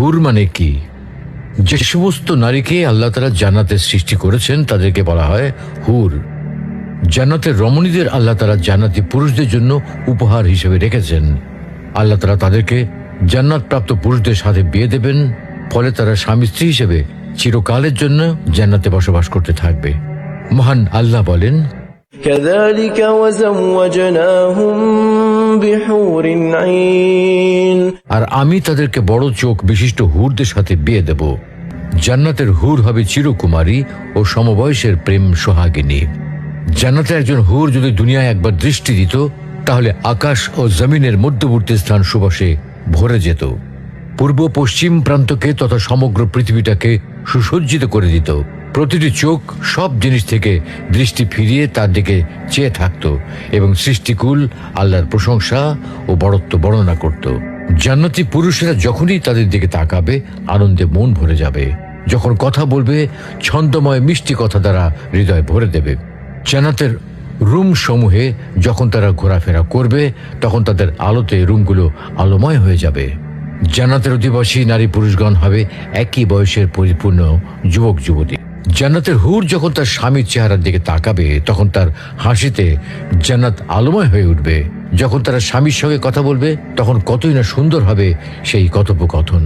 হুর মানে কি? যে সমস্ত নারীকে আল্লাহ তাআলা জান্নাতে সৃষ্টি করেছেন তাদেরকে বলা হয় হুর। জান্নাতের রমণীদের আল্লাহ তাআলা জান্নাতি পুরুষদের জন্য উপহার হিসেবে রেখেছেন। আল্লাহ তাআলা তাদেরকে জান্নাত প্রাপ্ত পুরুষদের সাথে বিয়ে দেবেন, ফলে তারা স্বামী স্ত্রী হিসেবে চিরকালের জন্য জান্নাতে বসবাস করতে থাকবে। মহান আল্লাহ বলেন, كذلك وزوجناهم بحور عين। আর আমি তাদেরকে বড় চোখ বিশিষ্ট হুরদের সাথে বিয়ে দেব। জান্নাতের হুর হবে চিরকুমারী ও সমবয়সের প্রেম সোহাগিনী। জান্নাতে একজন হুর যদি দুনিয়ায় একবার দৃষ্টি দিত, তাহলে আকাশ ও জমিনের মধ্যবর্তী স্থান সুবাসে ভরে যেত। পূর্ব পশ্চিম প্রান্তকে তথা সমগ্র পৃথিবীটাকে সুসজ্জিত করে দিত। প্রতিটি চোখ সব জিনিস থেকে দৃষ্টি ফিরিয়ে তার দিকে চেয়ে থাকত এবং সৃষ্টিকুল আল্লাহর প্রশংসা ও বড়ত্ব বর্ণনা করত। জান্নাতি পুরুষেরা যখনই তাদের দিকে তাকাবে, আনন্দে মন ভরে যাবে। যখন কথা বলবে, ছন্দময় মিষ্টি কথা দ্বারা হৃদয় ভরে দেবে। জান্নাতের রুম সমূহে যখন তারা ঘোরাফেরা করবে, তখন তাদের আলোতে রুমগুলো আলোময় হয়ে যাবে। জান্নাতের অধিবাসী নারী পুরুষগণ হবে একই বয়সের পরিপূর্ণ যুবক যুবতী। জান্নাতের হুর যখন তার স্বামীর চেহারার দিকে তাকাবে, তখন তার হাসিতে জান্নাত আলোময় হয়ে উঠবে। যখন তারা স্বামীর সঙ্গে কথা বলবে, তখন কতই না সুন্দর হবে সেই কথোপকথন।